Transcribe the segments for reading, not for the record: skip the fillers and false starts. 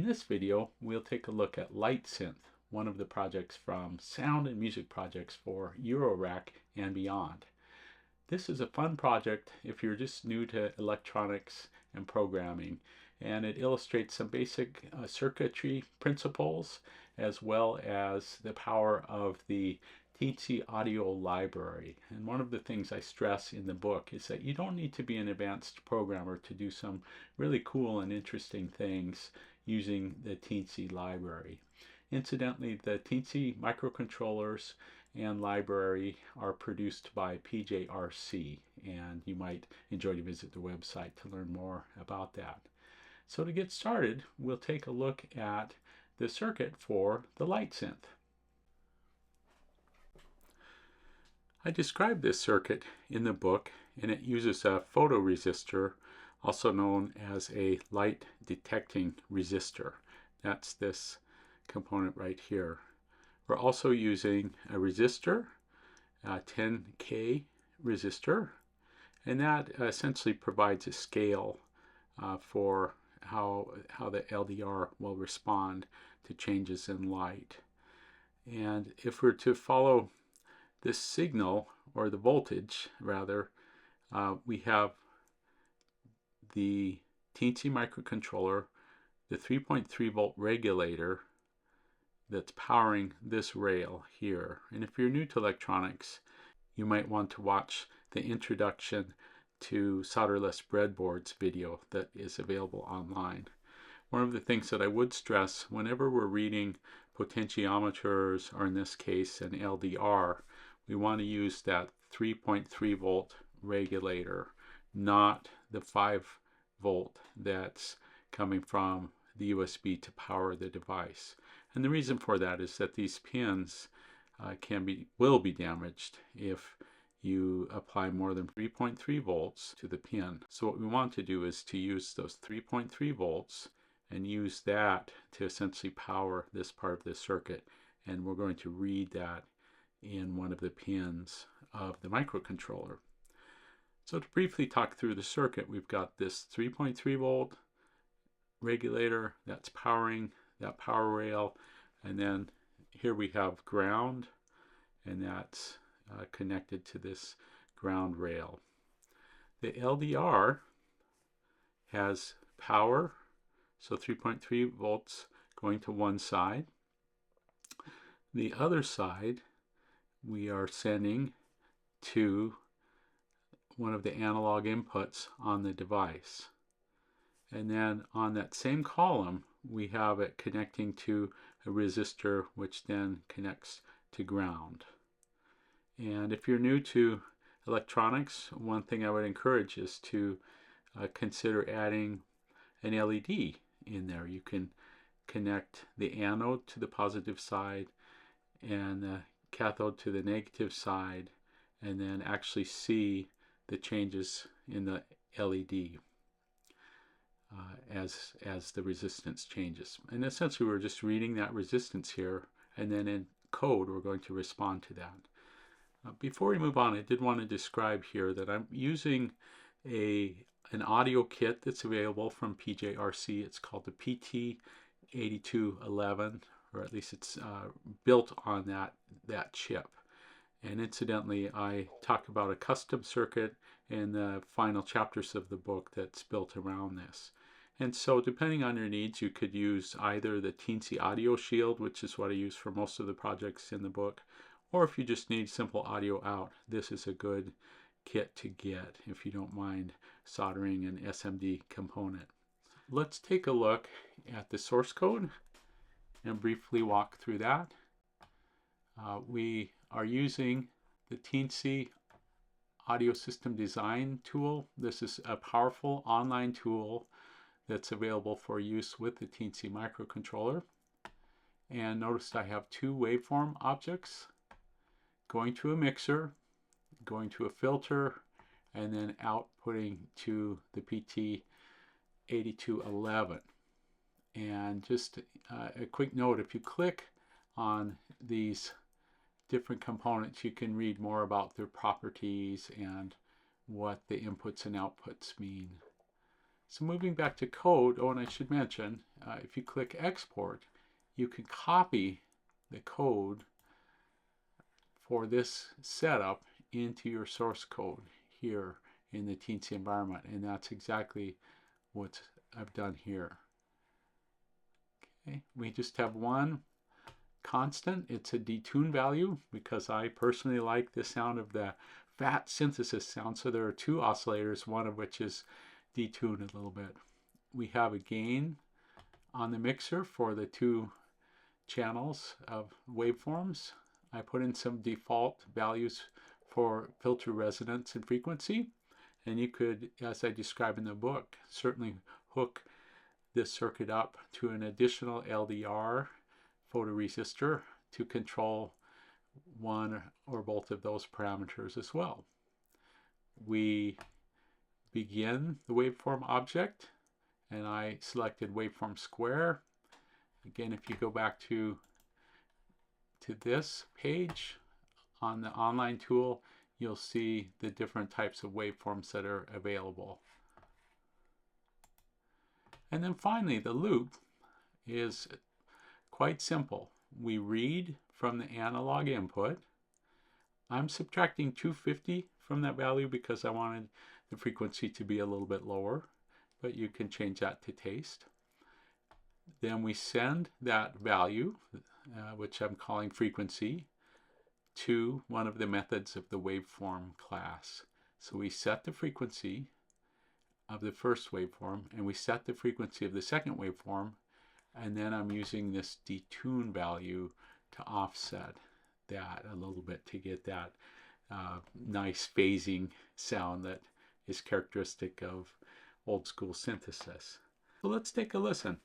In this video, we'll take a look at LightSynth, one of the projects from sound and music projects for Eurorack and beyond. This is a fun project if you're just new to electronics and programming, and it illustrates some basic circuitry principles as well as the power of the teensy audio library. And one of the things I stress in the book is that you don't need to be an advanced programmer to do some really cool and interesting things using the teensy library. Incidentally, the teensy microcontrollers and library are produced by PJRC, and you might enjoy to visit the website to learn more about that. So to get started, we'll take a look at the circuit for the LightSynth. I described this circuit in the book, and it uses a photoresistor, also known as a light detecting resistor. That's this component right here. We're also using a resistor, a 10K resistor, and that essentially provides a scale for how the LDR will respond to changes in light. And if we're to follow this signal, or the voltage rather, we have the teensy microcontroller, the 3.3 volt regulator that's powering this rail here. And if you're new to electronics, you might want to watch the introduction to solderless breadboards video that is available online. One of the things that I would stress whenever we're reading potentiometers, or in this case an LDR, we want to use that 3.3 volt regulator, not the 5 volt that's coming from the USB to power the device. And the reason for that is that these pins will be damaged if you apply more than 3.3 volts to the pin. So what we want to do is to use those 3.3 volts and use that to essentially power this part of the circuit, and we're going to read that in one of the pins of the microcontroller. So to briefly talk through the circuit, we've got this 3.3 volt regulator that's powering that power rail, and then here we have ground, and that's connected to this ground rail. The LDR has power, so 3.3 volts going to one side. The other side we are sending to one of the analog inputs on the device. And then on that same column, we have it connecting to a resistor, which then connects to ground. And if you're new to electronics, one thing I would encourage is to consider adding an LED in there. You can connect the anode to the positive side and the cathode to the negative side, and then actually see the changes in the LED as the resistance changes. And essentially we're just reading that resistance here, and then in code we're going to respond to that. Before we move on, I did want to describe here that I'm using an audio kit that's available from PJRC. It's called the PT8211, or at least it's built on that chip. And incidentally, I talk about a custom circuit in the final chapters of the book that's built around this. And so depending on your needs, you could use either the teensy audio shield, which is what I use for most of the projects in the book, or if you just need simple audio out, this is a good kit to get if you don't mind soldering an SMD component. Let's take a look at the source code and briefly walk through that. We are using the teensy audio system design tool. This is a powerful online tool that's available for use with the teensy microcontroller. And notice I have two waveform objects going to a mixer, going to a filter, and then outputting to the PT8211. And just a quick note, if you click on these different components, you can read more about their properties and what the inputs and outputs mean. So moving back to code, oh, and I should mention, if you click export, you can copy the code for this setup into your source code here in the Teensy environment, and that's exactly what I've done here. Okay, we just have one constant. It's a detune value because I personally like the sound of the fat synthesis sound. So there are two oscillators, one of which is detuned a little bit. We have a gain on the mixer for the two channels of waveforms. I put in some default values for filter resonance and frequency, and you could, as I describe in the book, certainly hook this circuit up to an additional LDR photoresistor to control one or both of those parameters as well. We begin the waveform object, and I selected waveform square. Again, if you go back to this page on the online tool, you'll see the different types of waveforms that are available. And then finally, the loop is quite simple. We read from the analog input. I'm subtracting 250 from that value because I wanted the frequency to be a little bit lower, but you can change that to taste. Then we send that value, which I'm calling frequency, to one of the methods of the waveform class. So we set the frequency of the first waveform, and we set the frequency of the second waveform, and then I'm using this detune value to offset that a little bit to get that nice phasing sound that is characteristic of old school synthesis. So let's take a listen.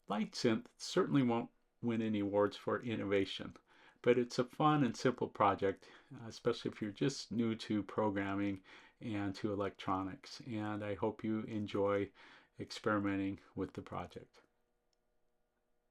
LightSynth certainly won't win any awards for innovation, but it's a fun and simple project, especially if you're just new to programming and to electronics. And I hope you enjoy experimenting with the project.